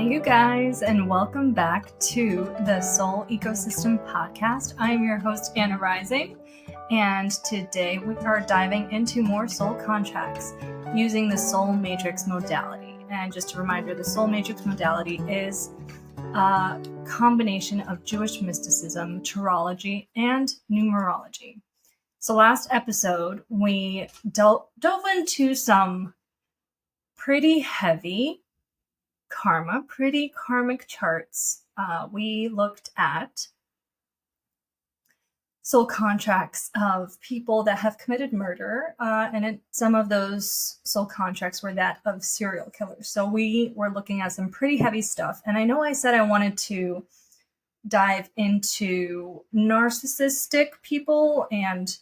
Hi, you guys, and welcome back to the Soul Ecosystem Podcast. I am your host, Anna Rising, and today we are diving into more soul contracts using the Soul Matrix modality. And just a reminder, the Soul Matrix modality is a combination of Jewish mysticism, tarology, and numerology. So last episode, we dove into some pretty heavy pretty karmic charts. We looked at soul contracts of people that have committed murder, and some of those soul contracts were that of serial killers. So we were looking at some pretty heavy stuff. And I know I said I wanted to dive into narcissistic people and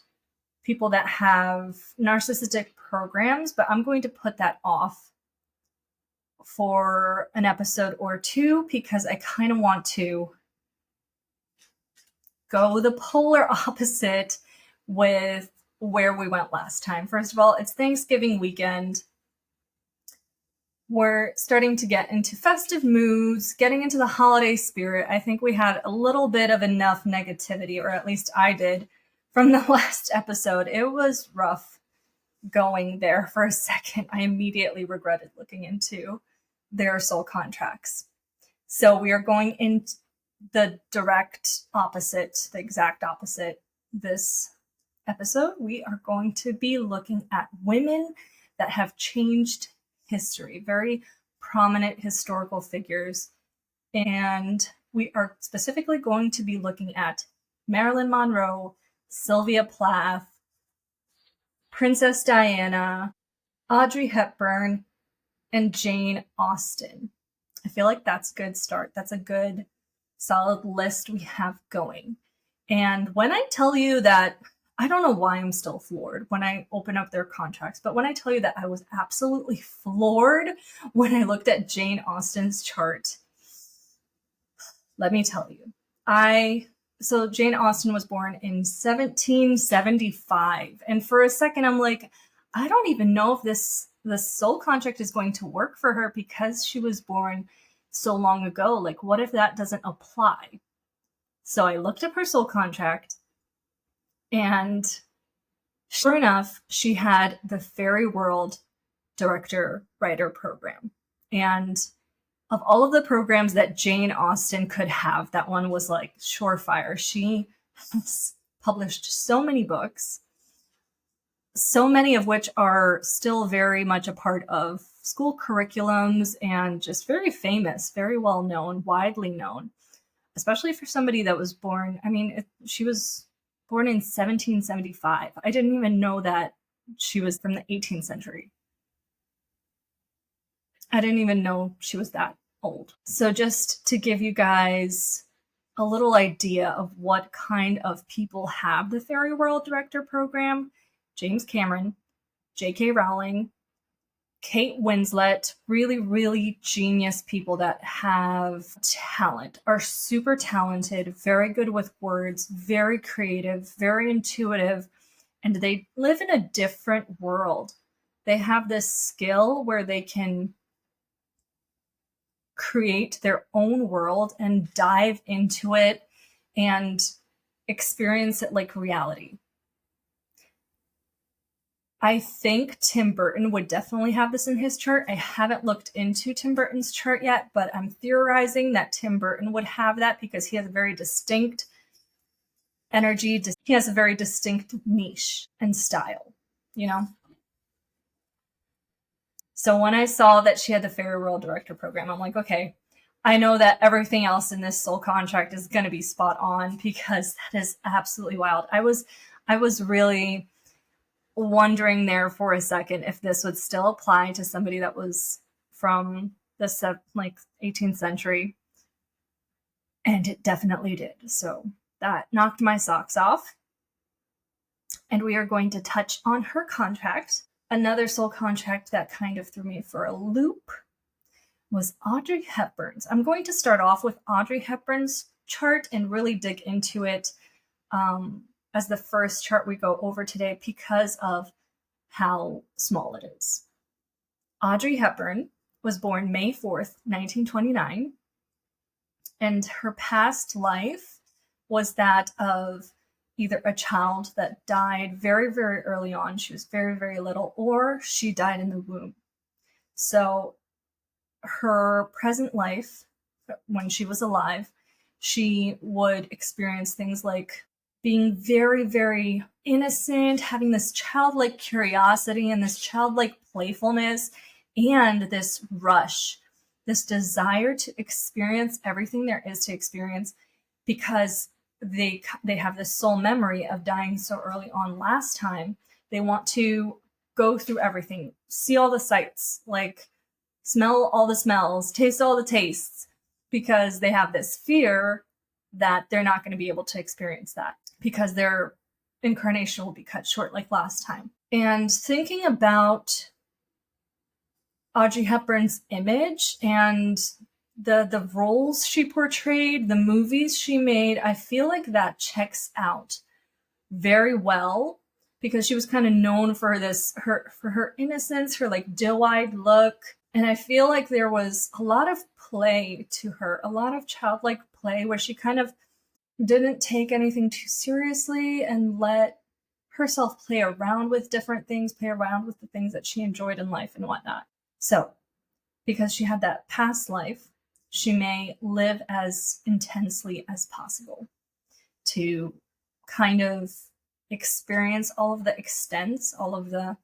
people that have narcissistic programs, but I'm going to put that off for an episode or two because I kind of want to go the polar opposite with where we went last time. First of all, it's Thanksgiving weekend. We're starting to get into festive moods, getting into the holiday spirit. I think we had a little bit of enough negativity, or at least I did, from the last episode. It was rough going there for a second. I immediately regretted looking into their soul contracts. So we are going in the direct opposite, the exact opposite this episode. We are going to be looking at women that have changed history, very prominent historical figures. And we are specifically going to be looking at Marilyn Monroe, Sylvia Plath, Princess Diana, Audrey Hepburn, and Jane Austen. I feel like that's a good start. That's a good, solid list we have going. And when I tell you that, I don't know why I'm still floored when I open up their contracts, but when I tell you that I was absolutely floored when I looked at Jane Austen's chart, let me tell you. So Jane Austen was born in 1775. And for a second, I'm like, I don't even know if the soul contract is going to work for her because she was born so long ago. Like, what if that doesn't apply? So I looked up her soul contract, and sure enough, she had the Fairy World Director Writer Program. And of all of the programs that Jane Austen could have, that one was like surefire. She has published so many books, so many of which are still very much a part of school curriculums and just very famous, very well known, widely known, especially for somebody that was born. I mean, she was born in 1775. I didn't even know that she was from the 18th century. I didn't even know she was that old. So just to give you guys a little idea of what kind of people have the Fairy World Director Program, James Cameron, J.K. Rowling, Kate Winslet, really, really genius people that have talent, are super talented, very good with words, very creative, very intuitive, and they live in a different world. They have this skill where they can create their own world and dive into it and experience it like reality. I think Tim Burton would definitely have this in his chart. I haven't looked into Tim Burton's chart yet, but I'm theorizing that Tim Burton would have that because he has a very distinct energy. He has a very distinct niche and style, you know? So when I saw that she had the Fairy World Director Program, I'm like, okay, I know that everything else in this soul contract is going to be spot on because that is absolutely wild. I was really wondering there for a second if this would still apply to somebody that was from the 18th century, and it definitely did. So that knocked my socks off, and we are going to touch on her contract. Another soul contract that kind of threw me for a loop was Audrey Hepburn's. I'm going to start off with Audrey Hepburn's chart and really dig into it as the first chart we go over today because of how small it is. Audrey Hepburn was born May 4th, 1929, and her past life was that of either a child that died very, very early on, she was very, very little, or she died in the womb. So her present life, when she was alive, she would experience things like being very, very innocent, having this childlike curiosity and this childlike playfulness, and this rush, this desire to experience everything there is to experience, because they have this soul memory of dying so early on last time. They want to go through everything, see all the sights, like smell all the smells, taste all the tastes, because they have this fear that they're not going to be able to experience that because their incarnation will be cut short like last time. And thinking about Audrey Hepburn's image and the roles she portrayed, the movies she made, I feel like that checks out very well, because she was kind of known for this, for her innocence, her like doe-eyed look. And I feel like there was a lot of play to her, a lot of childlike play where she kind of didn't take anything too seriously and let herself play around with different things, play around with the things that she enjoyed in life and whatnot. So, because she had that past life, she may live as intensely as possible to kind of experience all of the extents, all of the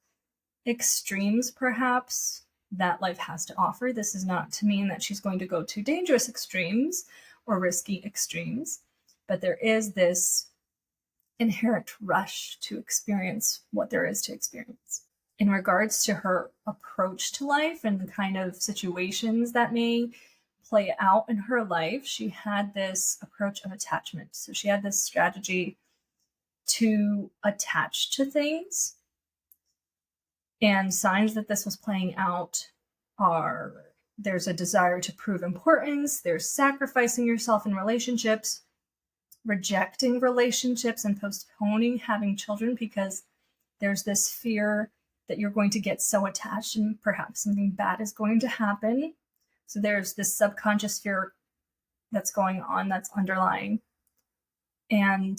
extremes, perhaps, that life has to offer. This is not to mean that she's going to go to dangerous extremes or risky extremes, but there is this inherent rush to experience what there is to experience. In regards to her approach to life and the kind of situations that may play out in her life, she had this approach of attachment. So she had this strategy to attach to things. And signs that this was playing out are there's a desire to prove importance, there's sacrificing yourself in relationships, rejecting relationships and postponing having children because there's this fear that you're going to get so attached and perhaps something bad is going to happen. So there's this subconscious fear that's going on, that's underlying. And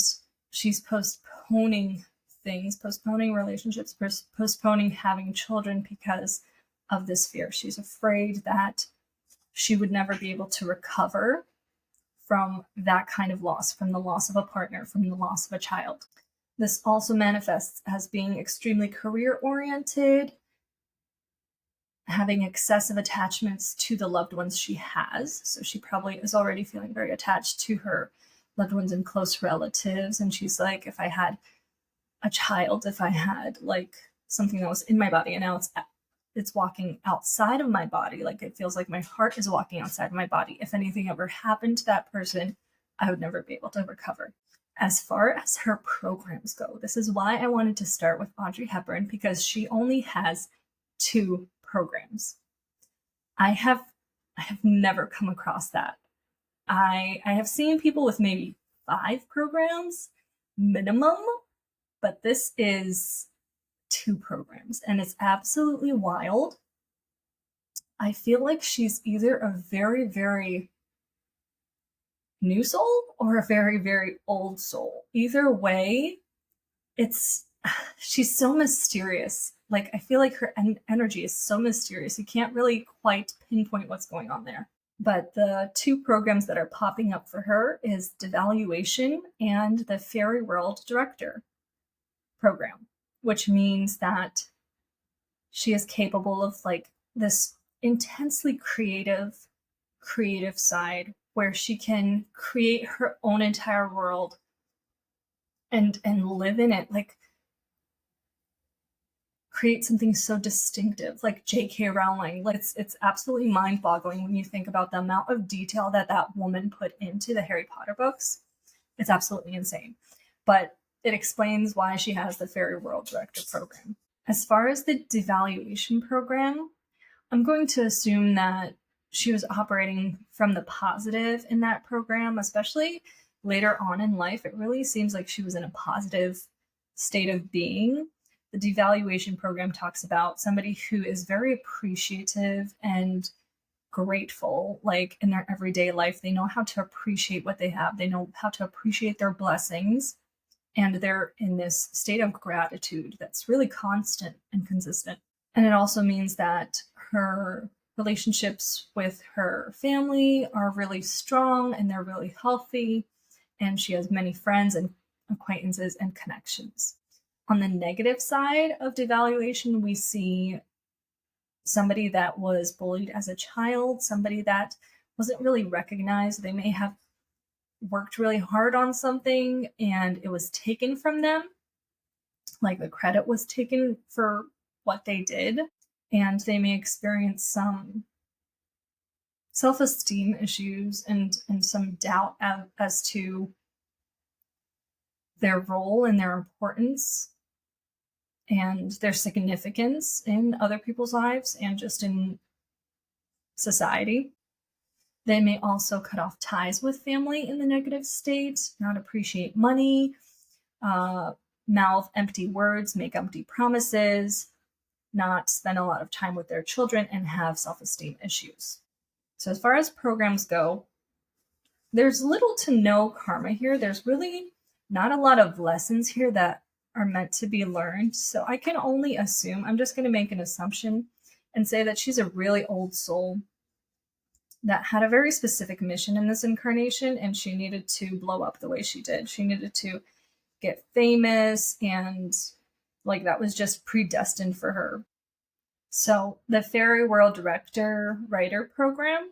she's postponing things, postponing relationships, postponing having children because of this fear. She's afraid that she would never be able to recover from that kind of loss, from the loss of a partner, from the loss of a child. This also manifests as being extremely career-oriented, having excessive attachments to the loved ones she has. So she probably is already feeling very attached to her loved ones and close relatives. And she's like, if I had a child, if I had like something that was in my body and now it's walking outside of my body, like it feels like my heart is walking outside of my body. If anything ever happened to that person, I would never be able to recover. As far as her programs go, this is why I wanted to start with Audrey Hepburn, because she only has 2 programs. I have never come across that. I have seen people with maybe 5 programs minimum, but this is 2 programs, and it's absolutely wild. I feel like she's either a very, very new soul or a very, very old soul. Either way, she's so mysterious. Like, I feel like her energy is so mysterious. You can't really quite pinpoint what's going on there. But the 2 programs that are popping up for her is Devaluation and the Fairy World Director program, which means that she is capable of like this intensely creative side where she can create her own entire world and live in it, like create something so distinctive, like J.K. Rowling. Like it's absolutely mind-boggling when you think about the amount of detail that woman put into the Harry Potter books. It's absolutely insane. But it explains why she has the Fairy World Director program. As far as the Devaluation program, I'm going to assume that she was operating from the positive in that program, especially later on in life. It really seems like she was in a positive state of being. The devaluation program talks about somebody who is very appreciative and grateful, like in their everyday life. They know how to appreciate what they have, they know how to appreciate their blessings, and they're in this state of gratitude that's really constant and consistent. And it also means that her relationships with her family are really strong and they're really healthy, and she has many friends and acquaintances and connections. On the negative side of devaluation, we see somebody that was bullied as a child, somebody that wasn't really recognized. They may have worked really hard on something and it was taken from them, like the credit was taken for what they did, and they may experience some self-esteem issues and some doubt as to their role and their importance and their significance in other people's lives and just in society. They may also cut off ties with family in the negative state, not appreciate money, mouth empty words, make empty promises, not spend a lot of time with their children, and have self-esteem issues. So as far as programs go, there's little to no karma here. There's really not a lot of lessons here that are meant to be learned. So I can only assume, I'm just going to make an assumption and say that she's a really old soul that had a very specific mission in this incarnation, and she needed to blow up the way she did. She needed to get famous, and like that was just predestined for her. So the Fairy World Director Writer Program,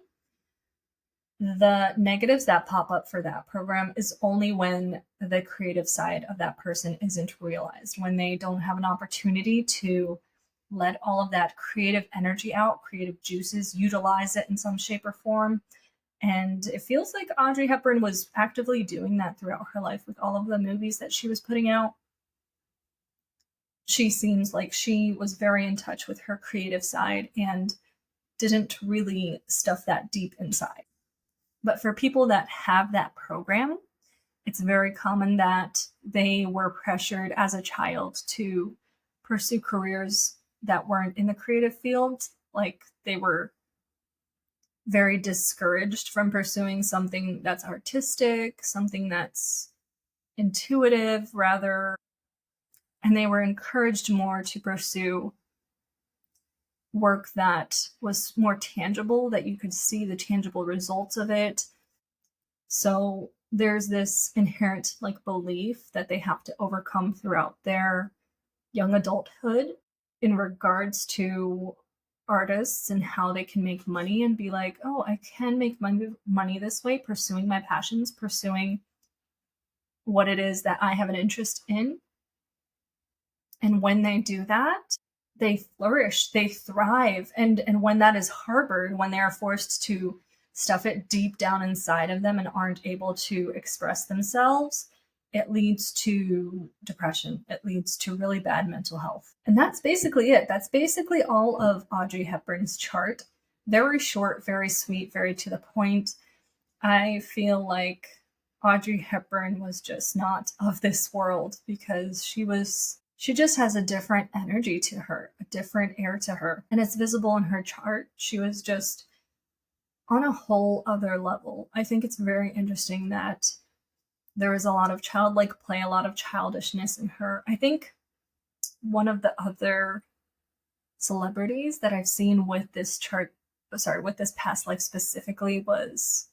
the negatives that pop up for that program is only when the creative side of that person isn't realized, when they don't have an opportunity to let all of that creative energy out, creative juices, utilize it in some shape or form. And it feels like Audrey Hepburn was actively doing that throughout her life with all of the movies that she was putting out. She seems like she was very in touch with her creative side and didn't really stuff that deep inside. But for people that have that program, it's very common that they were pressured as a child to pursue careers that weren't in the creative field. Like they were very discouraged from pursuing something that's artistic, something that's intuitive, rather, and they were encouraged more to pursue work that was more tangible, that you could see the tangible results of it. So there's this inherent like belief that they have to overcome throughout their young adulthood in regards to artists and how they can make money, and be like, oh, I can make money this way, pursuing my passions, pursuing what it is that I have an interest in. And when they do that, they flourish, they thrive. And when that is harbored, when they are forced to stuff it deep down inside of them and aren't able to express themselves, it leads to depression. It leads to really bad mental health. And that's basically it. That's basically all of Audrey Hepburn's chart. Very short, very sweet, very to the point. I feel like Audrey Hepburn was just not of this world because she just has a different energy to her, a different air to her. And it's visible in her chart. She was just on a whole other level. I think it's very interesting that there is a lot of childlike play, a lot of childishness in her. I think one of the other celebrities that I've seen with this chart, with this past life specifically, was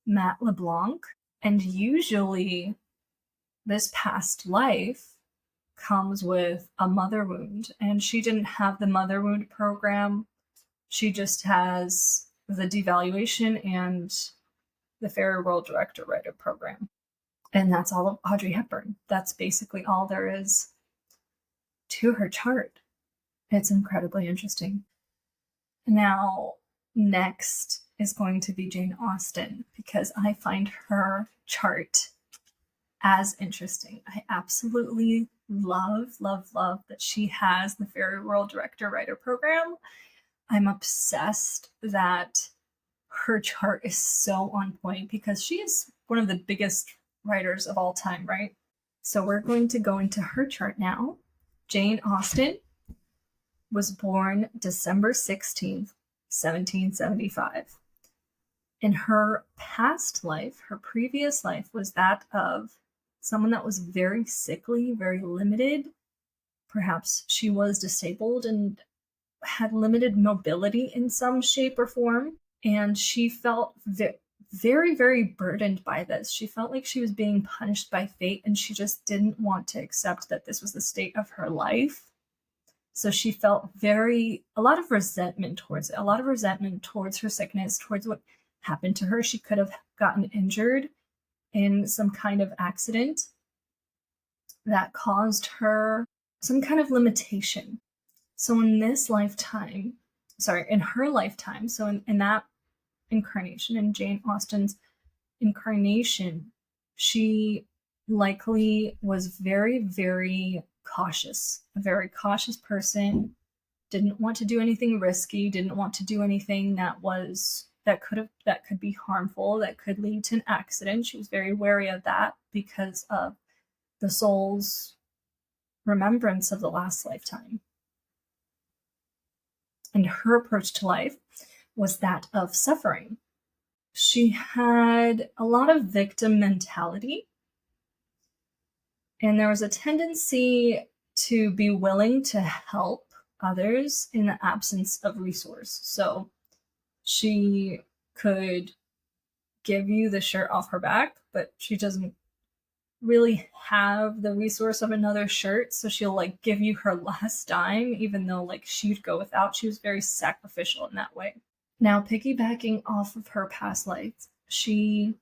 Matt LeBlanc. And usually this past life comes with a mother wound, and she didn't have the mother wound program. She just has the devaluation and the Fairy World Director Writer program. And that's all of Audrey Hepburn. That's basically all there is to her chart. It's incredibly interesting. Now, next is going to be Jane Austen, because I find her chart as interesting. I absolutely love that she has the Fairy World Director Writer program. I'm obsessed that her chart is so on point because she is one of the biggest writers of all time, right? So we're going to go into her chart now. Jane Austen was born December 16th, 1775. In her past life, her previous life was that of someone that was very sickly, very limited. Perhaps she was disabled and had limited mobility in some shape or form. And she felt very, very burdened by this. She felt like she was being punished by fate, and she just didn't want to accept that this was the state of her life. So she felt a lot of resentment towards it, a lot of resentment towards her sickness, towards what happened to her. She could have gotten injured in some kind of accident that caused her some kind of limitation. So in her lifetime, so in that incarnation, in Jane Austen's incarnation, she likely was very, very cautious, a very cautious person, didn't want to do anything risky, didn't want to do anything that could be harmful, that could lead to an accident. She was very wary of that because of the soul's remembrance of the last lifetime. And her approach to life was that of suffering. She had a lot of victim mentality, and there was a tendency to be willing to help others in the absence of resource. So she could give you the shirt off her back, but she doesn't really have the resource of another shirt, so she'll like give you her last dime even though like she'd go without. She was very sacrificial in that way. Now, piggybacking off of her past life, she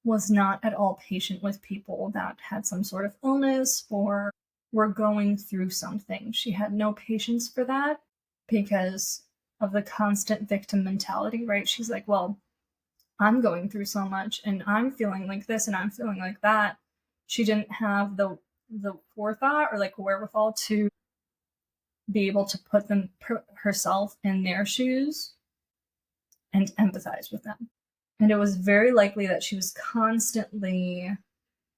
was not at all patient with people that had some sort of illness or were going through something. She had no patience for that because of the constant victim mentality, right? She's like, well, I'm going through so much and I'm feeling like this and I'm feeling like that. She didn't have the forethought or like wherewithal to be able to put herself in their shoes and empathize with them. And it was very likely that she was constantly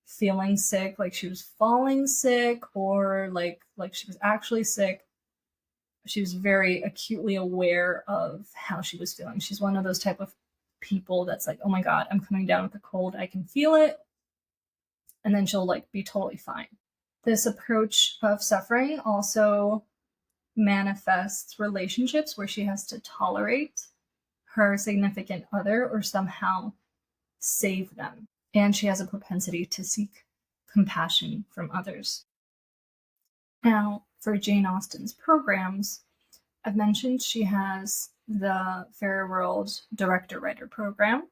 feeling sick, like she was falling sick or like she was actually sick. She was very acutely aware of how she was feeling. She's one of those type of people that's like, oh my God, I'm coming down with a cold. I can feel it. And then she'll like be totally fine. This approach of suffering also manifests relationships where she has to tolerate her significant other or somehow save them. And she has a propensity to seek compassion from others. Now, for Jane Austen's programs, I've mentioned she has the Fairy World Director Writer program,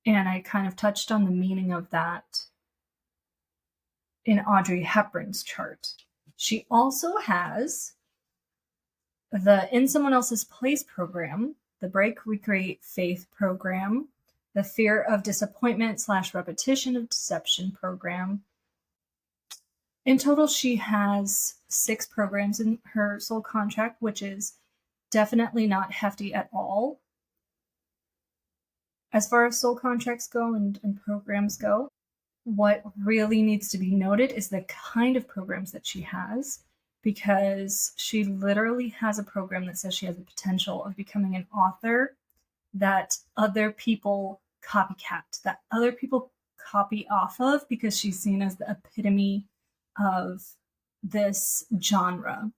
and I kind of touched on the meaning of that in Audrey Hepburn's chart. She also has the In Someone Else's Place program, the Break, Recreate, Faith program, the Fear of Disappointment / Repetition of Deception program. In total, she has 6 programs in her soul contract, which is definitely not hefty at all. As far as soul contracts go and programs go, what really needs to be noted is the kind of programs that she has, because she literally has a program that says she has the potential of becoming an author that other people copycat, that other people copy off of, because she's seen as the epitome of this genre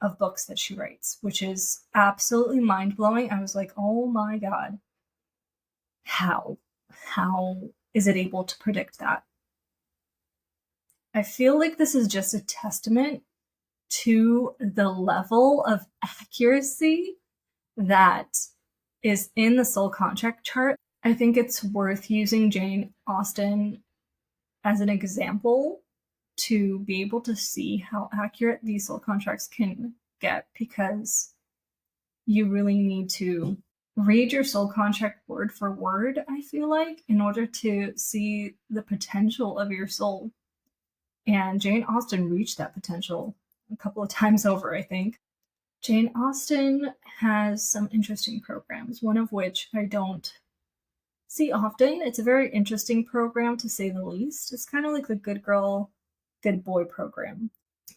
of books that she writes, which is absolutely mind-blowing. I was like, oh my God, how is it able to predict that? I feel like this is just a testament to the level of accuracy that is in the soul contract chart. I think it's worth using Jane Austen as an example to be able to see how accurate these soul contracts can get, because you really need to read your soul contract word for word, I feel like, in order to see the potential of your soul. And Jane Austen reached that potential a couple of times over, I think. Jane Austen has some interesting programs, one of which I don't see often. It's a very interesting program, to say the least. It's kind of like the good girl, good boy program.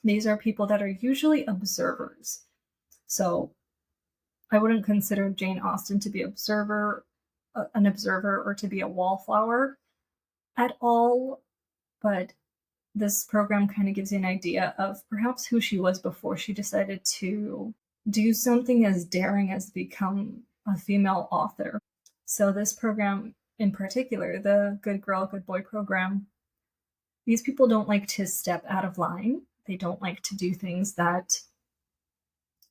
These are people that are usually observers. So I wouldn't consider Jane Austen to be an observer, or to be a wallflower at all, but this program kind of gives you an idea of perhaps who she was before she decided to do something as daring as become a female author. So this program in particular, the Good Girl, Good Boy program, these people don't like to step out of line. They don't like to do things that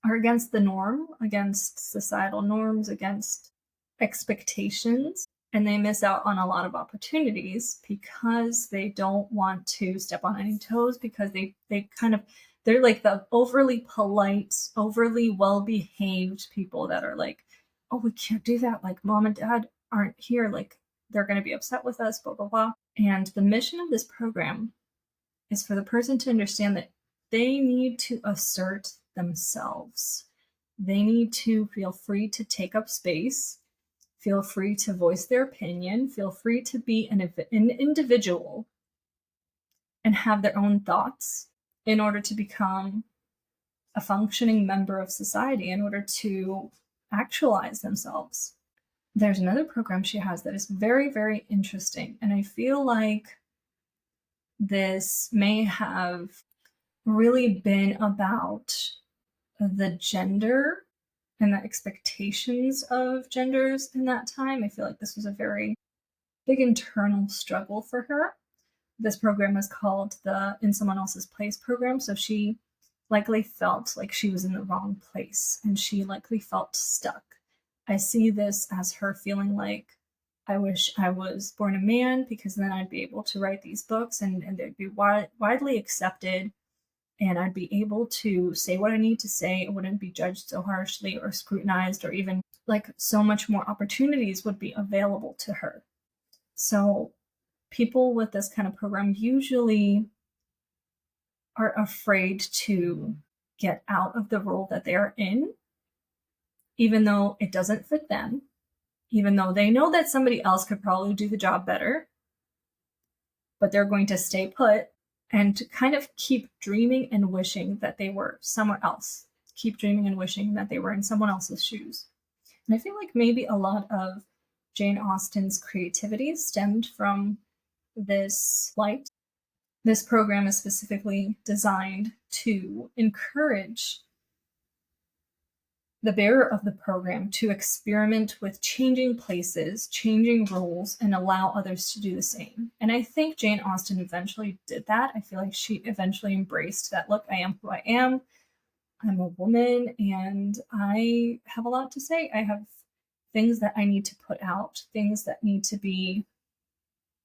are against the norm, against societal norms, against expectations. And they miss out on a lot of opportunities because they don't want to step on any toes, because they're like the overly polite, overly well-behaved people that are like, oh, we can't do that. Like, mom and dad aren't here. Like, they're going to be upset with us, blah, blah, blah. And the mission of this program is for the person to understand that they need to assert themselves. They need to feel free to take up space, feel free to voice their opinion, feel free to be an individual and have their own thoughts in order to become a functioning member of society, in order to actualize themselves. There's another program she has that is very, very interesting. And I feel like this may have really been about the gender and the expectations of genders in that time. I feel like this was a very big internal struggle for her. This program is called the In Someone Else's Place program. So she likely felt like she was in the wrong place, and she likely felt stuck. I see this as her feeling like, I wish I was born a man, because then I'd be able to write these books, and they'd be widely accepted, and I'd be able to say what I need to say. It wouldn't be judged so harshly or scrutinized, or even like so much more opportunities would be available to her. So people with this kind of program usually are afraid to get out of the role that they are in, even though it doesn't fit them, even though they know that somebody else could probably do the job better, but they're going to stay put and to kind of keep dreaming and wishing that they were somewhere else, keep dreaming and wishing that they were in someone else's shoes. And I feel like maybe a lot of Jane Austen's creativity stemmed from this light. This program is specifically designed to encourage the bearer of the program to experiment with changing places, changing roles, and allow others to do the same. And I think Jane Austen eventually did that. I feel like she eventually embraced that, look, I am who I am. I'm a woman and I have a lot to say. I have things that I need to put out, things that need to be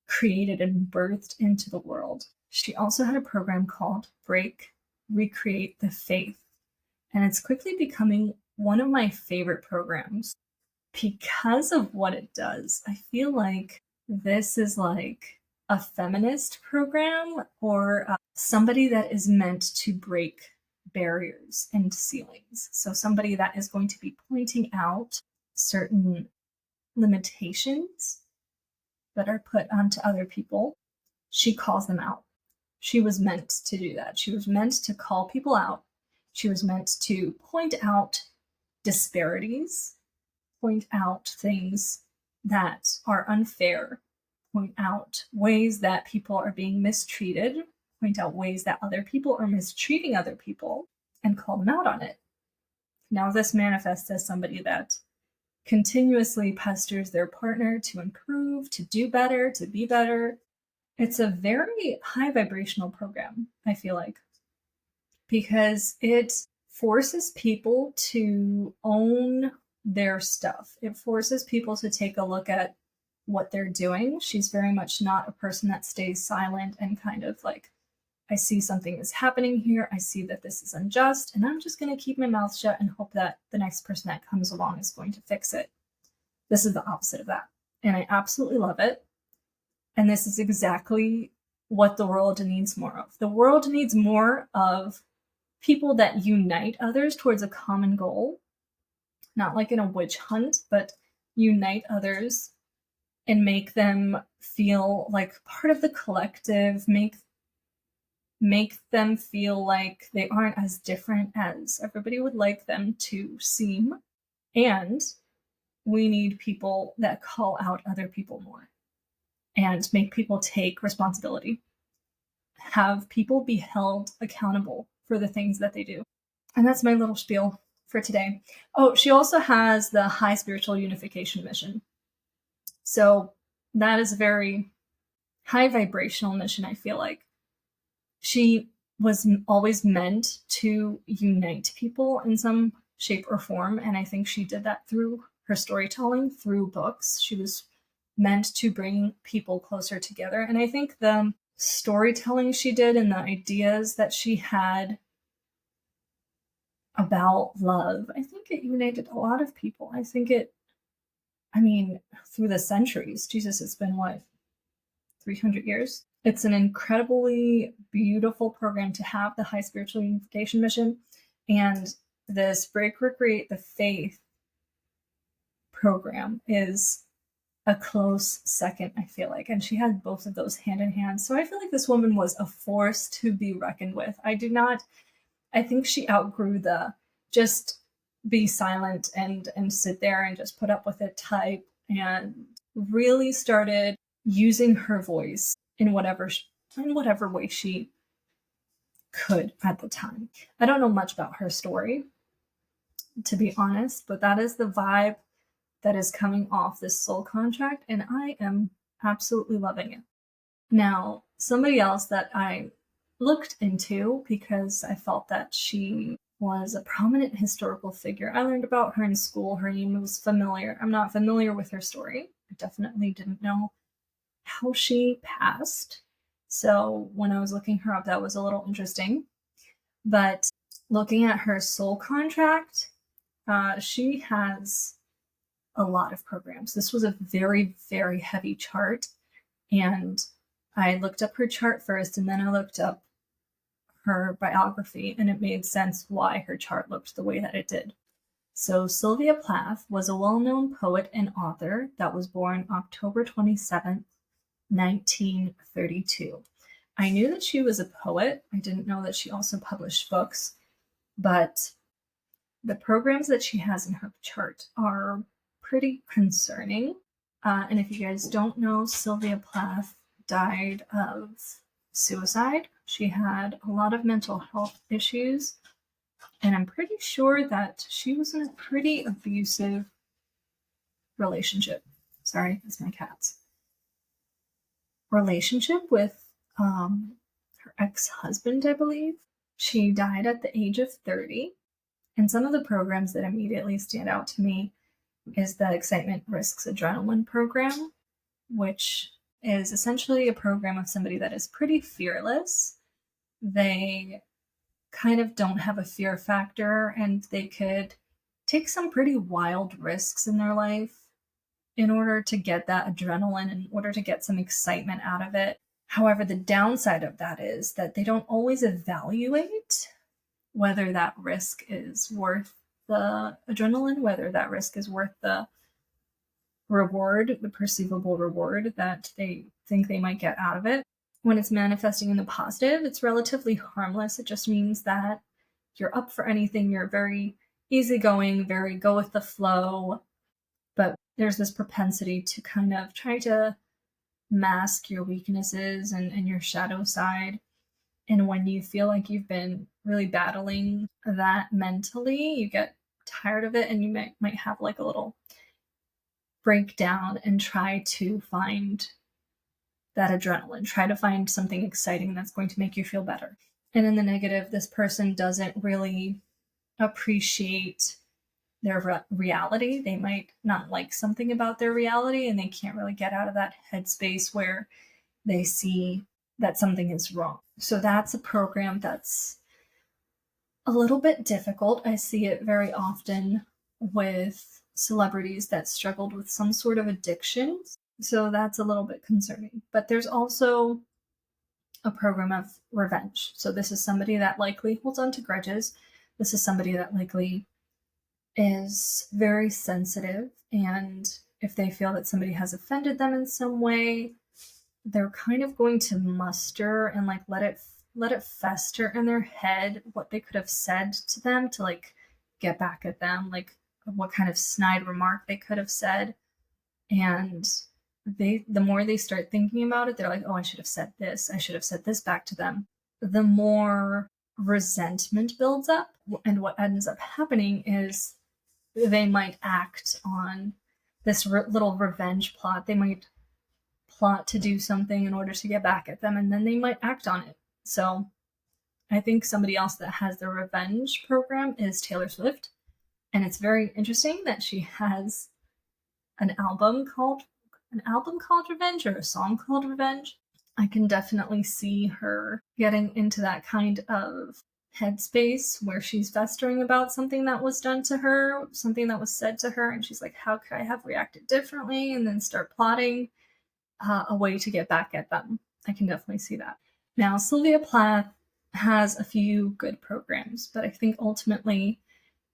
created and birthed into the world. She also had a program called Break, Recreate the Faith. And it's quickly becoming one of my favorite programs because of what it does. I feel like this is like a feminist program, or somebody that is meant to break barriers and ceilings. So somebody that is going to be pointing out certain limitations that are put onto other people. She calls them out. She was meant to do that. She was meant to call people out. She was meant to point out disparities, point out things that are unfair, point out ways that people are being mistreated, point out ways that other people are mistreating other people, and call them out on it. Now, this manifests as somebody that continuously pesters their partner to improve, to do better, to be better. It's a very high vibrational program, I feel like, because it forces people to own their stuff. It forces people to take a look at what they're doing. She's very much not a person that stays silent and kind of like, I see something is happening here. I see that this is unjust, and I'm just going to keep my mouth shut and hope that the next person that comes along is going to fix it. This is the opposite of that. And I absolutely love it. And this is exactly what the world needs more of. The world needs more of people that unite others towards a common goal, not like in a witch hunt, but unite others and make them feel like part of the collective, make make them feel like they aren't as different as everybody would like them to seem. And we need people that call out other people more and make people take responsibility, have people be held accountable for the things that they do. And that's my little spiel for today. Oh, she also has the high spiritual unification mission. So that is a very high vibrational mission, I feel like. She was always meant to unite people in some shape or form. And I think she did that through her storytelling, through books. She was meant to bring people closer together. And I think the storytelling she did and the ideas that she had about love, I think it united a lot of people. Through the centuries, Jesus, it's been what, 300 years? It's an incredibly beautiful program to have, the High Spiritual Unification Mission. And this Break, Recreate the Faith program is a close second, I feel like. And she had both of those hand in hand. So I feel like this woman was a force to be reckoned with. I think she outgrew the just be silent and sit there and just put up with it type, and really started using her voice in whatever way she could at the time. I don't know much about her story, to be honest, but that is the vibe that is coming off this soul contract, and I am absolutely loving it. Now, somebody else that I looked into because I felt that she was a prominent historical figure. I learned about her in school. Her name was familiar. I'm not familiar with her story. I definitely didn't know how she passed. So when I was looking her up, that was a little interesting. But looking at her soul contract, she has a lot of programs. This was a very, very heavy chart. And I looked up her chart first, and then I looked up her biography, and it made sense why her chart looked the way that it did. So Sylvia Plath was a well-known poet and author that was born October 27th, 1932. I knew that she was a poet. I didn't know that she also published books, but the programs that she has in her chart are pretty concerning. And if you guys don't know, Sylvia Plath died of suicide. She had a lot of mental health issues, and I'm pretty sure that she was in a pretty abusive relationship. Sorry, that's my cats. Relationship with her ex-husband, I believe. She died at the age of 30. And some of the programs that immediately stand out to me is the Excitement Risks Adrenaline program, which is essentially a program of somebody that is pretty fearless. They kind of don't have a fear factor, and they could take some pretty wild risks in their life in order to get that adrenaline, in order to get some excitement out of it. However, the downside of that is that they don't always evaluate whether that risk is worth the adrenaline, whether that risk is worth the reward, the perceivable reward that they think they might get out of it. When it's manifesting in the positive, it's relatively harmless. It just means that you're up for anything. You're very easygoing, very go with the flow. But there's this propensity to kind of try to mask your weaknesses and your shadow side. And when you feel like you've been really battling that mentally, you get tired of it, and you might have like a little breakdown and try to find that adrenaline, try to find something exciting that's going to make you feel better. And in the negative, this person doesn't really appreciate their reality. They might not like something about their reality, and they can't really get out of that headspace where they see that something is wrong. So that's a program that's a little bit difficult. I see it very often with celebrities that struggled with some sort of addiction. So that's a little bit concerning. But there's also a program of revenge. So this is somebody that likely holds on to grudges. This is somebody that likely is very sensitive, and if they feel that somebody has offended them in some way, they're kind of going to muster and like let it let it fester in their head what they could have said to them to like get back at them, like what kind of snide remark they could have said. And the more they start thinking about it, they're like, oh, I should have said this. I should have said this back to them. The more resentment builds up. And what ends up happening is they might act on this little revenge plot. They might plot to do something in order to get back at them, and then they might act on it. So I think somebody else that has the revenge program is Taylor Swift. And it's very interesting that she has an album called Revenge, or a song called Revenge. I can definitely see her getting into that kind of headspace where she's festering about something that was done to her, something that was said to her, and she's like, how could I have reacted differently? And then start plotting a way to get back at them. I can definitely see that. Now, Sylvia Plath has a few good programs, but I think ultimately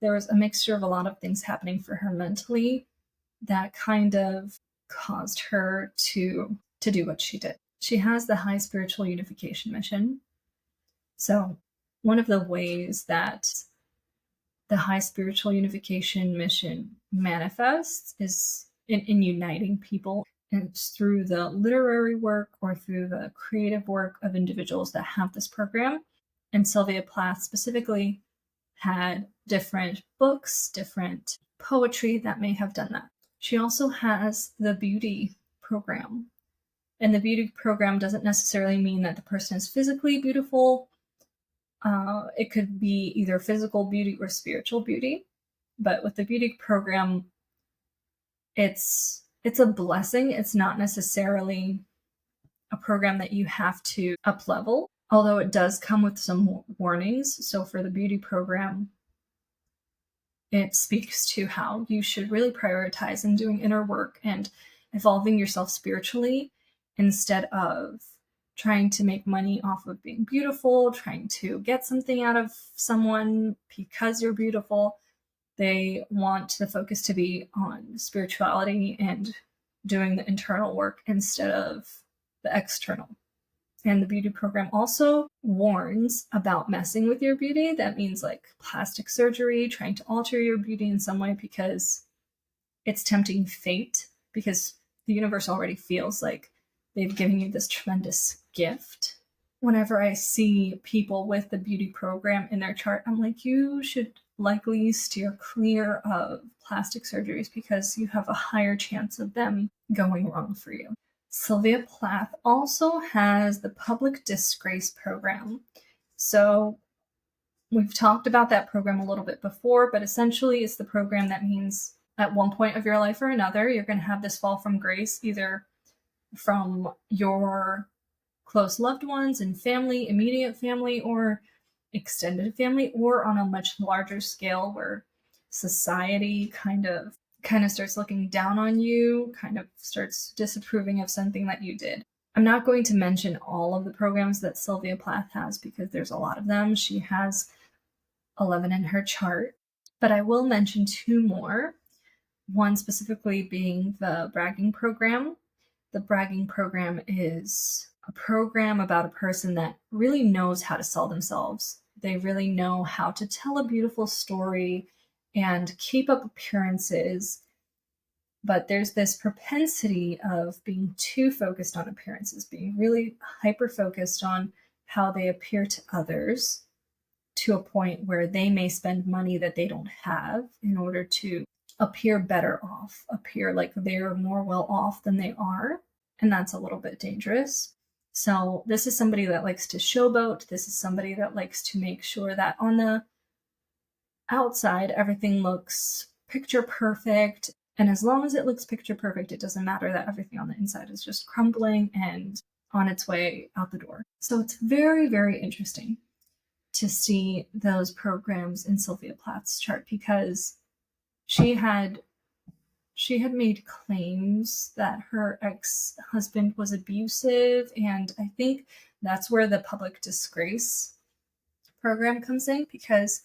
there was a mixture of a lot of things happening for her mentally that kind of caused her to do what she did. She has the High Spiritual Unification Mission. So one of the ways that the High Spiritual Unification Mission manifests is in uniting people. And it's through the literary work or through the creative work of individuals that have this program. And Sylvia Plath specifically had different books, different poetry that may have done that. She also has the beauty program. And the beauty program doesn't necessarily mean that the person is physically beautiful. It could be either physical beauty or spiritual beauty. But with the beauty program, it's a blessing. It's not necessarily a program that you have to up level, although it does come with some warnings. So for the beauty program, it speaks to how you should really prioritize in doing inner work and evolving yourself spiritually instead of trying to make money off of being beautiful, trying to get something out of someone because you're beautiful. They want the focus to be on spirituality and doing the internal work instead of the external. And the beauty program also warns about messing with your beauty. That means like plastic surgery, trying to alter your beauty in some way, because it's tempting fate, because the universe already feels like they've given you this tremendous gift. Whenever I see people with the beauty program in their chart, I'm like, you should likely steer clear of plastic surgeries because you have a higher chance of them going wrong for you. Sylvia Plath also has the Public Disgrace program. So we've talked about that program a little bit before, but essentially it's the program that means at one point of your life or another, you're going to have this fall from grace, either from your close loved ones and family, immediate family, or extended family, or on a much larger scale where society kind of starts looking down on you, kind of starts disapproving of something that you did. I'm not going to mention all of the programs that Sylvia Plath has because there's a lot of them. She has 11 in her chart, but I will mention two more. One specifically being the bragging program. The bragging program is a program about a person that really knows how to sell themselves. They really know how to tell a beautiful story and keep up appearances. But there's this propensity of being too focused on appearances, being really hyper-focused on how they appear to others, to a point where they may spend money that they don't have in order to appear better off, appear like they're more well off than they are. And that's a little bit dangerous. So this is somebody that likes to showboat. This is somebody that likes to make sure that on the outside, everything looks picture perfect. And as long as it looks picture perfect, it doesn't matter that everything on the inside is just crumbling and on its way out the door. So it's very, very interesting to see those programs in Sylvia Plath's chart, because she had made claims that her ex-husband was abusive, and I think that's where the Public Disgrace program comes in, because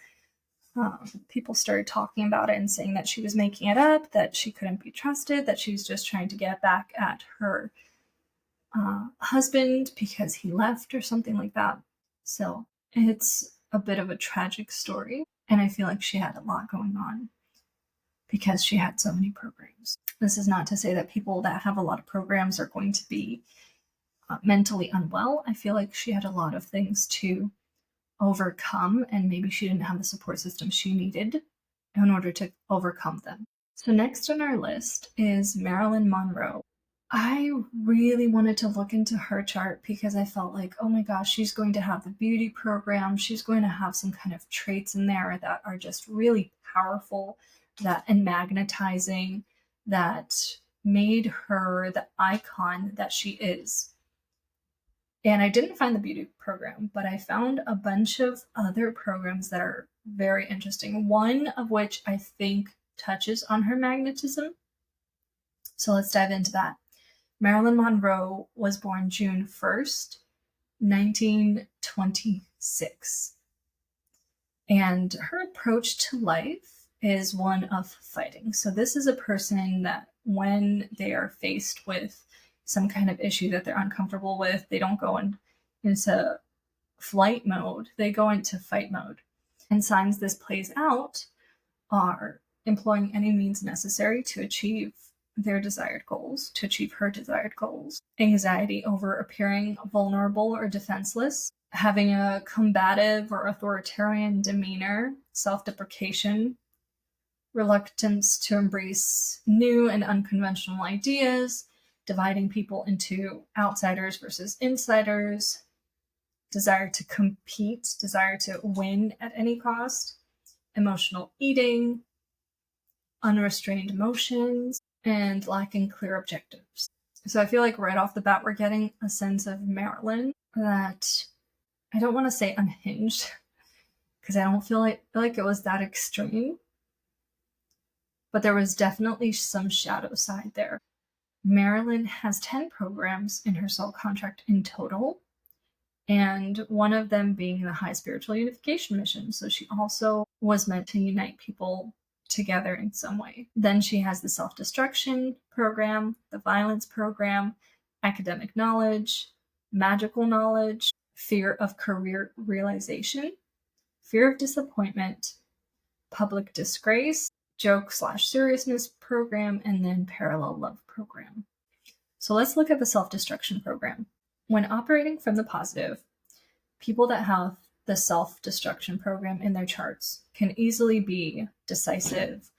people started talking about it and saying that she was making it up, that she couldn't be trusted, that she was just trying to get back at her husband because he left or something like that. So it's a bit of a tragic story. And I feel like she had a lot going on because she had so many programs. This is not to say that people that have a lot of programs are going to be mentally unwell. I feel like she had a lot of things to overcome, and maybe she didn't have the support system she needed in order to overcome them. So, next on our list is Marilyn Monroe. I really wanted to look into her chart because I felt like, oh my gosh, she's going to have the beauty program. She's going to have some kind of traits in there that are just really powerful, and magnetizing, that made her the icon that she is. And I didn't find the beauty program, but I found a bunch of other programs that are very interesting. One of which I think touches on her magnetism. So let's dive into that. Marilyn Monroe was born June 1st, 1926. And her approach to life is one of fighting. So this is a person that when they are faced with some kind of issue that they're uncomfortable with, they don't go into flight mode, they go into fight mode. And signs this plays out are employing any means necessary to achieve their desired goals, to achieve her desired goals, anxiety over appearing vulnerable or defenseless, having a combative or authoritarian demeanor, self-deprecation, reluctance to embrace new and unconventional ideas, dividing people into outsiders versus insiders, desire to compete, desire to win at any cost, emotional eating, unrestrained emotions, and lacking clear objectives. So I feel like right off the bat, we're getting a sense of Marilyn that I don't want to say unhinged, because I don't feel like it was that extreme, but there was definitely some shadow side there. Marilyn has 10 programs in her soul contract in total, and one of them being the high spiritual unification mission. So she also was meant to unite people together in some way. Then she has the self-destruction program, the violence program, academic knowledge, magical knowledge, fear of career realization, fear of disappointment, public disgrace, joke/seriousness program, and then parallel love program. So let's look at the self-destruction program. When operating from the positive, people that have the self-destruction program in their charts can easily be decisive,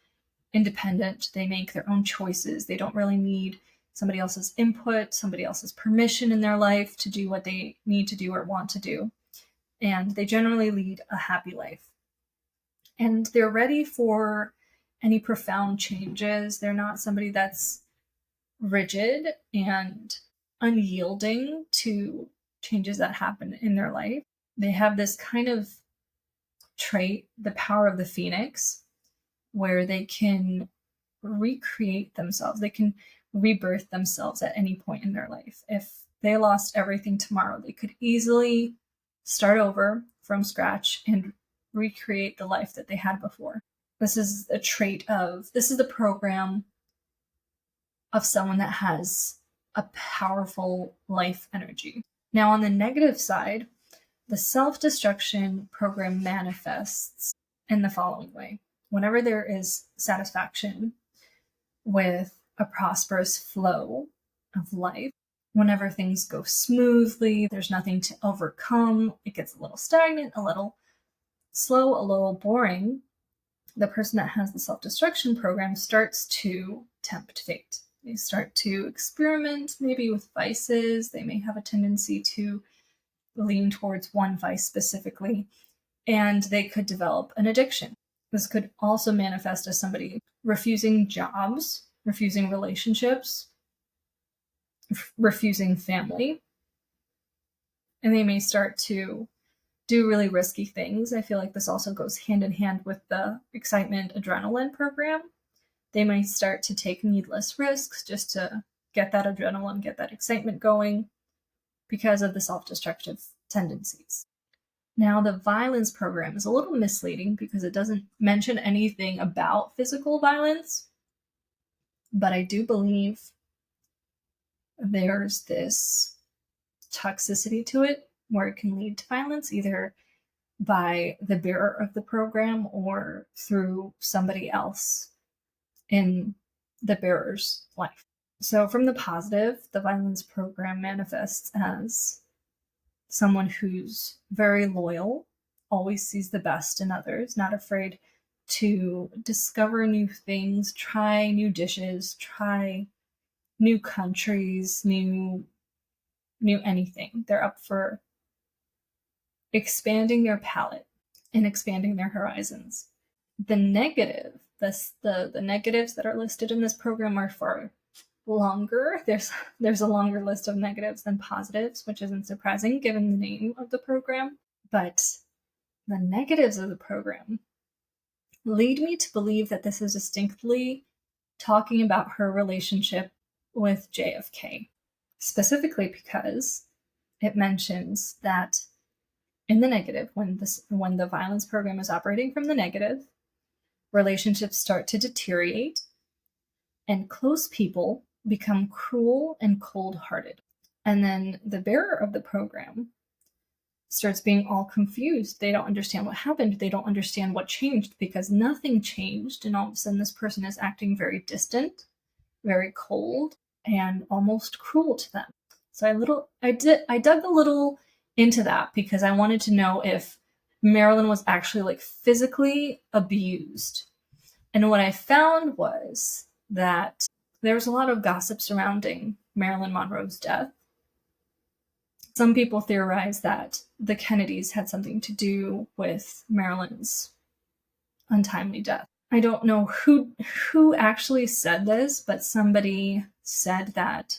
independent. They make their own choices. They don't really need somebody else's input, somebody else's permission in their life to do what they need to do or want to do. And they generally lead a happy life. And they're ready for any profound changes. They're not somebody that's rigid and unyielding to changes that happen in their life. They have this kind of trait, the power of the phoenix, where they can recreate themselves. They can rebirth themselves at any point in their life. If they lost everything tomorrow, they could easily start over from scratch and recreate the life that they had before. This is the program of someone that has a powerful life energy. Now, on the negative side, the self-destruction program manifests in the following way. Whenever there is satisfaction with a prosperous flow of life, whenever things go smoothly, there's nothing to overcome, it gets a little stagnant, a little slow, a little boring, the person that has the self-destruction program starts to tempt fate. They start to experiment maybe with vices. They may have a tendency to lean towards one vice specifically, and they could develop an addiction. This could also manifest as somebody refusing jobs, refusing relationships, refusing family, and they may start to do really risky things. I feel like this also goes hand in hand with the excitement adrenaline program. They might start to take needless risks just to get that adrenaline, get that excitement going because of the self-destructive tendencies. Now, the violence program is a little misleading because it doesn't mention anything about physical violence, but I do believe there's this toxicity to it. where it can lead to violence, either by the bearer of the program or through somebody else in the bearer's life. So, from the positive, the violence program manifests as someone who's very loyal, always sees the best in others, not afraid to discover new things, try new dishes, try new countries, new anything. They're up for expanding their palette and expanding their horizons. The negative, the negatives that are listed in this program are far longer. There's a longer list of negatives than positives, which isn't surprising given the name of the program. But the negatives of the program lead me to believe that this is distinctly talking about her relationship with JFK, specifically because it mentions that in the negative, when the violence program is operating from the negative, relationships start to deteriorate and close people become cruel and cold-hearted. And then the bearer of the program starts being all confused. They don't understand what happened. They don't understand what changed because nothing changed. And all of a sudden, this person is acting very distant, very cold, and almost cruel to them. So I dug a little into that because I wanted to know if Marilyn was actually like physically abused. And what I found was that there was a lot of gossip surrounding Marilyn Monroe's death. Some people theorize that the Kennedys had something to do with Marilyn's untimely death. I don't know who actually said this, but somebody said that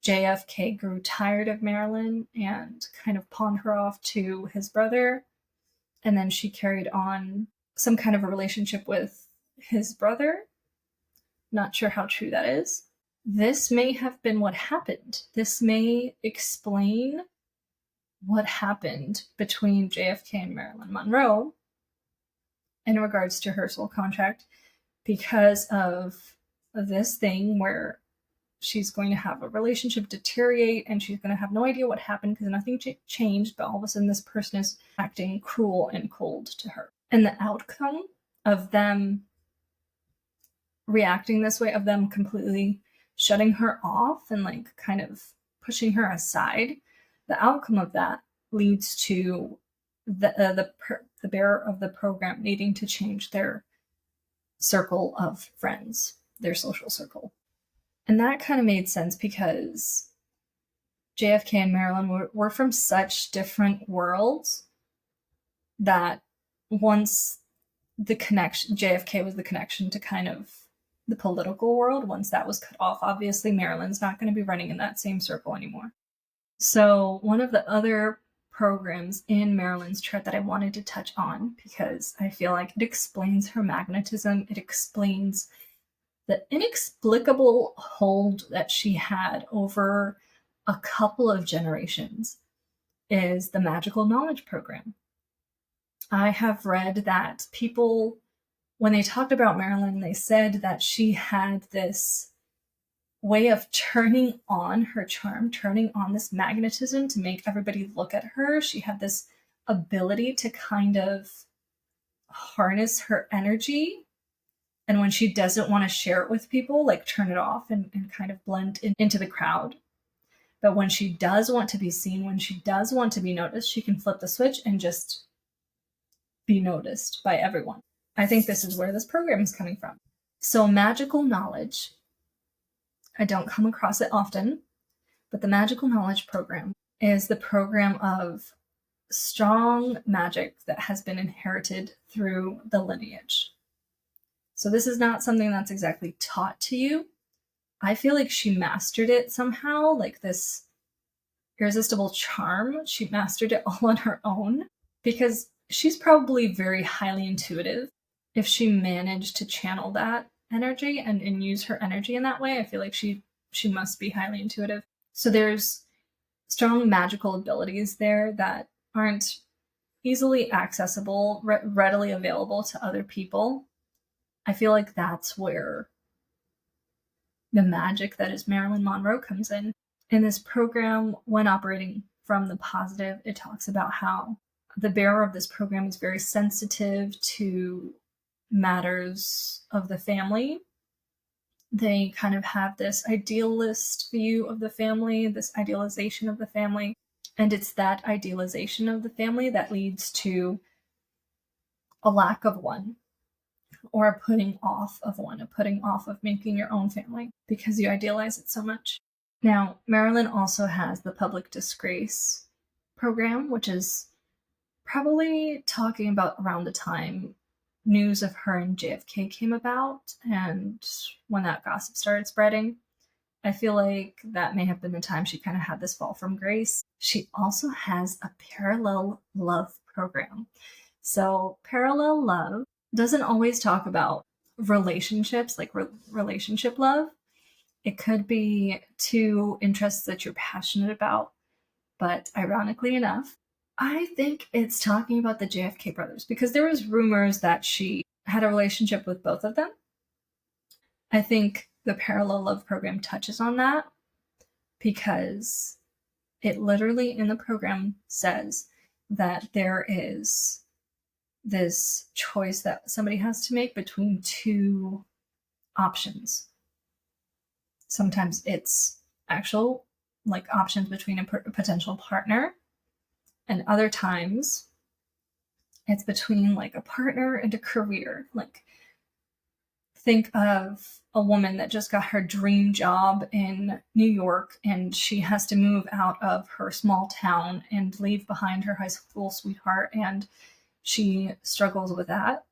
JFK grew tired of Marilyn and kind of pawned her off to his brother, and then she carried on some kind of a relationship with his brother. Not sure how true that is. This may have been what happened. This may explain what happened between JFK and Marilyn Monroe in regards to her soul contract because of this thing where she's going to have a relationship deteriorate and she's going to have no idea what happened because nothing changed, but all of a sudden this person is acting cruel and cold to her. And the outcome of them reacting this way, of them completely shutting her off and like kind of pushing her aside, the outcome of that leads to the bearer of the program needing to change their circle of friends, their social circle. And that kind of made sense because JFK and Marilyn were from such different worlds that once the connection, JFK was the connection to kind of the political world. Once that was cut off, obviously Marilyn's not going to be running in that same circle anymore. So one of the other programs in Marilyn's chart that I wanted to touch on, because I feel like it explains her magnetism, it explains the inexplicable hold that she had over a couple of generations, is the magical knowledge program. I have read that people, when they talked about Marilyn, they said that she had this way of turning on her charm, turning on this magnetism to make everybody look at her. She had this ability to kind of harness her energy. And when she doesn't want to share it with people, like turn it off and kind of blend into the crowd. But when she does want to be seen, when she does want to be noticed, she can flip the switch and just be noticed by everyone. I think this is where this program is coming from. So magical knowledge, I don't come across it often, but the magical knowledge program is the program of strong magic that has been inherited through the lineage. So this is not something that's exactly taught to you. I feel like she mastered it somehow, like this irresistible charm. She mastered it all on her own because she's probably very highly intuitive. If she managed to channel that energy and use her energy in that way, I feel like she must be highly intuitive. So there's strong magical abilities there that aren't easily accessible, readily available to other people. I feel like that's where the magic that is Marilyn Monroe comes in. And this program, when operating from the positive, it talks about how the bearer of this program is very sensitive to matters of the family. They kind of have this idealist view of the family, this idealization of the family. And it's that idealization of the family that leads to a lack of one, or a putting off of one, a putting off of making your own family because you idealize it so much. Now, Marilyn also has the public disgrace program, which is probably talking about around the time news of her and JFK came about, and when that gossip started spreading. I feel like that may have been the time she kind of had this fall from grace. She also has a parallel love program. So parallel love doesn't always talk about relationships, like relationship love. It could be two interests that you're passionate about, but ironically enough, I think it's talking about the JFK brothers, because there was rumors that she had a relationship with both of them. I think the parallel love program touches on that because it literally in the program says that there is this choice that somebody has to make between two options. Sometimes it's actual like options between a potential partner, and other times it's between like a partner and a career. Like, think of a woman that just got her dream job in New York and she has to move out of her small town and leave behind her high school sweetheart, and she struggles with that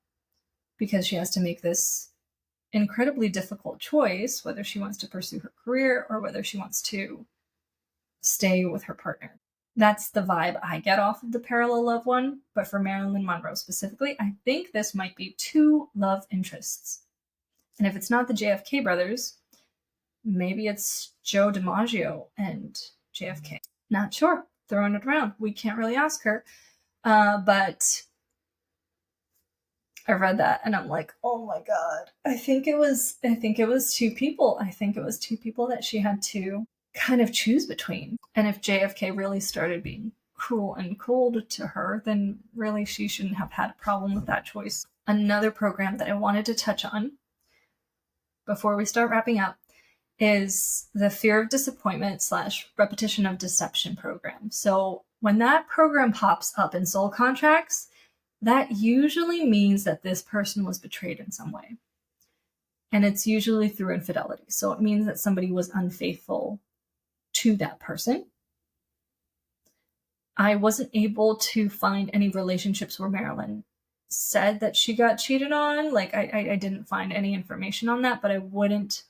because she has to make this incredibly difficult choice whether she wants to pursue her career or whether she wants to stay with her partner. That's the vibe I get off of the parallel love one. But for Marilyn Monroe specifically, I think this might be two love interests. And if it's not the JFK brothers, maybe it's Joe DiMaggio and JFK. Not sure. Throwing it around. We can't really ask her. But I read that and I'm like, oh my God. I think it was two people. I think it was two people that she had to kind of choose between. And if JFK really started being cruel and cold to her, then really she shouldn't have had a problem with that choice. Another program that I wanted to touch on before we start wrapping up is the fear of disappointment / repetition of deception program. So when that program pops up in soul contracts, that usually means that this person was betrayed in some way. And it's usually through infidelity. So it means that somebody was unfaithful to that person. I wasn't able to find any relationships where Marilyn said that she got cheated on. Like, I didn't find any information on that, but I wouldn't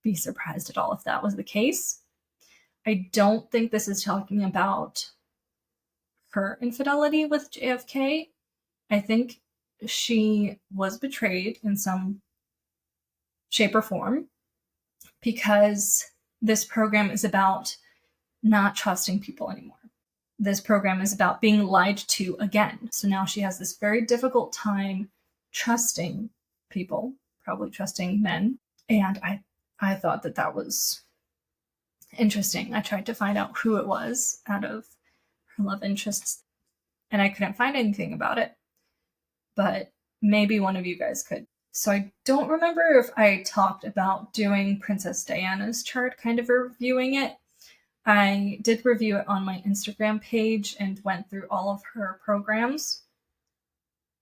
be surprised at all if that was the case. I don't think this is talking about her infidelity with JFK. I think she was betrayed in some shape or form because this program is about not trusting people anymore. This program is about being lied to again. So now she has this very difficult time trusting people, probably trusting men. And I thought that was interesting. I tried to find out who it was out of her love interests, and I couldn't find anything about it. But maybe one of you guys could. So I don't remember if I talked about doing Princess Diana's chart, kind of reviewing it. I did review it on my Instagram page and went through all of her programs.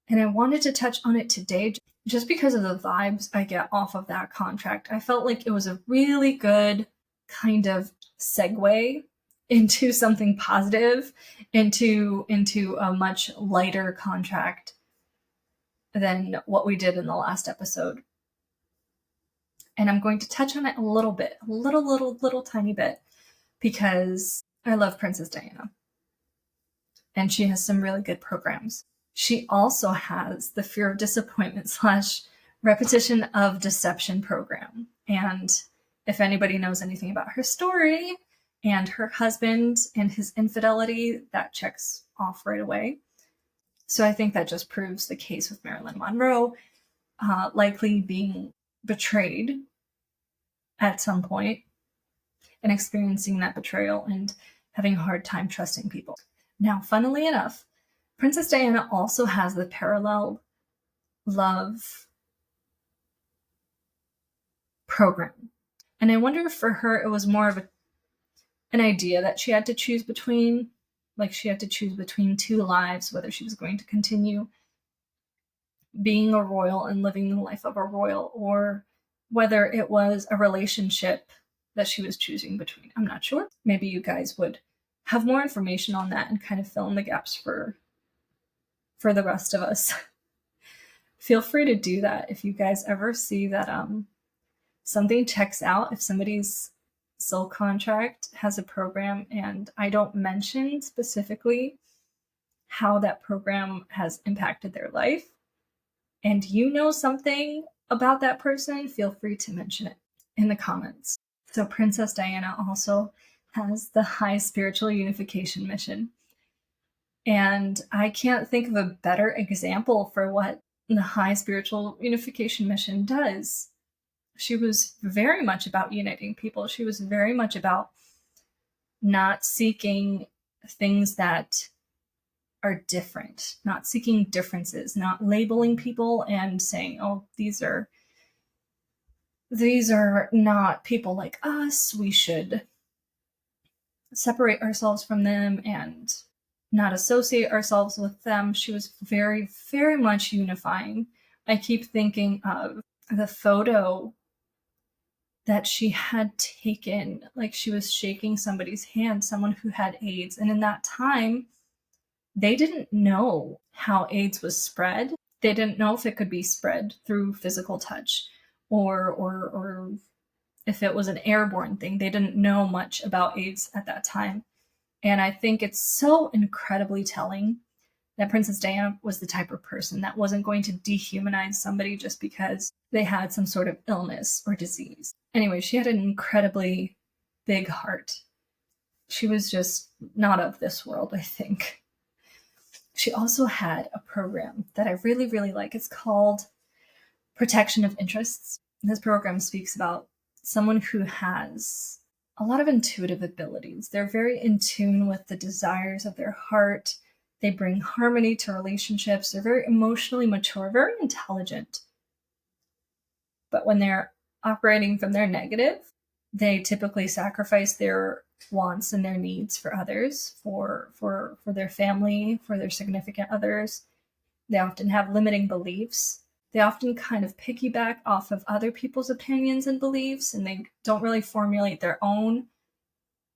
And I wanted to touch on it today just because of the vibes I get off of that contract. I felt like it was a really good kind of segue into something positive, into a much lighter contract than what we did in the last episode. And I'm going to touch on it a little bit, a little tiny bit, because I love Princess Diana. And she has some really good programs. She also has the fear of disappointment / repetition of deception program. And if anybody knows anything about her story and her husband and his infidelity, that checks off right away. So I think that just proves the case with Marilyn Monroe, likely being betrayed at some point and experiencing that betrayal and having a hard time trusting people. Now, funnily enough, Princess Diana also has the parallel love program. And I wonder if for her it was more of an idea that she had to choose between, like she had to choose between two lives, whether she was going to continue being a royal and living the life of a royal, or whether it was a relationship that she was choosing between. I'm not sure. Maybe you guys would have more information on that and kind of fill in the gaps for the rest of us. Feel free to do that if you guys ever see that something checks out, if somebody's soul contract has a program and I don't mention specifically how that program has impacted their life, and you know something about that person, feel free to mention it in the comments. So Princess Diana also has the High Spiritual Unification Mission. And I can't think of a better example for what the High Spiritual Unification Mission does. She was very much about uniting people. She was very much about not seeking things that are different, not seeking differences, not labeling people and saying, oh, these are not people like us. We should separate ourselves from them and not associate ourselves with them. She was very, very much unifying. I keep thinking of the photo that she had taken, like she was shaking somebody's hand, someone who had AIDS. And in that time, they didn't know how AIDS was spread. They didn't know if it could be spread through physical touch or if it was an airborne thing. They didn't know much about AIDS at that time. And I think it's so incredibly telling that Princess Diana was the type of person that wasn't going to dehumanize somebody just because they had some sort of illness or disease. Anyway, she had an incredibly big heart. She was just not of this world, I think. She also had a program that I really, really like. It's called Protection of Interests. This program speaks about someone who has a lot of intuitive abilities. They're very in tune with the desires of their heart. They bring harmony to relationships. They're very emotionally mature, very intelligent. But when they're operating from their negative, they typically sacrifice their wants and their needs for others, for their family, for their significant others. They often have limiting beliefs. They often kind of piggyback off of other people's opinions and beliefs, and they don't really formulate their own.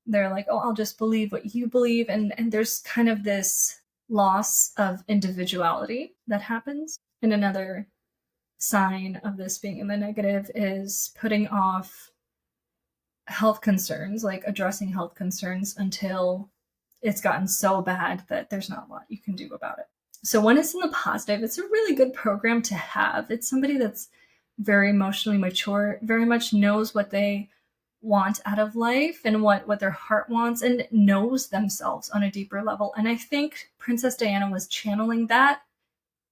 They're like, oh, I'll just believe what you believe. And there's kind of this loss of individuality that happens. And another sign of this being in the negative is putting off health concerns, like addressing health concerns until it's gotten so bad that there's not a lot you can do about it. So when it's in the positive, it's a really good program to have. It's somebody that's very emotionally mature, very much knows what they want out of life and what their heart wants, and knows themselves on a deeper level. And I think Princess Diana was channeling that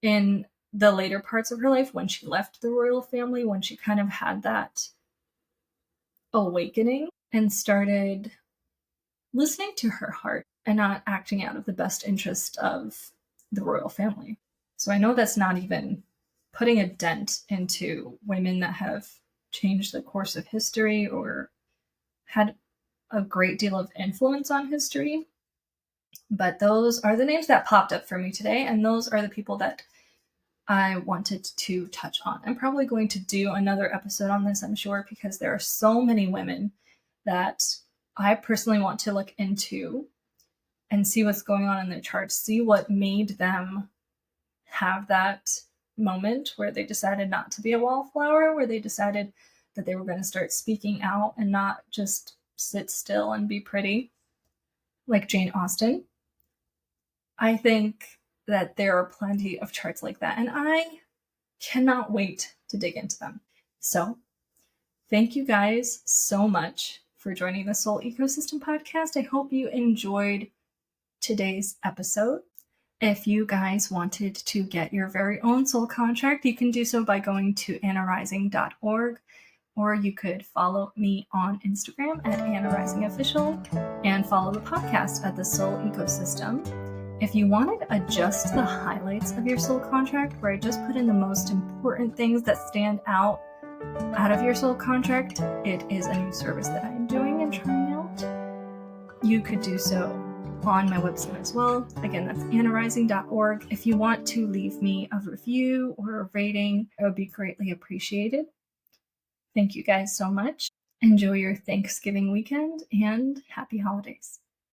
in the later parts of her life when she left the royal family, when she kind of had that awakening and started listening to her heart and not acting out of the best interest of the royal family. So I know that's not even putting a dent into women that have changed the course of history or had a great deal of influence on history. But those are the names that popped up for me today, and those are the people that I wanted to touch on. I'm probably going to do another episode on this, I'm sure, because there are so many women that I personally want to look into and see what's going on in their charts, see what made them have that moment where they decided not to be a wallflower, where they decided that they were going to start speaking out and not just sit still and be pretty, like Jane Austen. I think that there are plenty of charts like that, and I cannot wait to dig into them. So thank you guys so much for joining the Soul Ecosystem Podcast. I hope you enjoyed today's episode. If you guys wanted to get your very own soul contract, you can do so by going to annarising.org. or you could follow me on Instagram at AnnaRisingOfficial and follow the podcast at The Soul Ecosystem. If you wanted a just the highlights of your soul contract, where I just put in the most important things that stand out of your soul contract, it is a new service that I'm doing and trying out. You could do so on my website as well. Again, that's annarising.org. If you want to leave me a review or a rating, it would be greatly appreciated. Thank you guys so much. Enjoy your Thanksgiving weekend and happy holidays.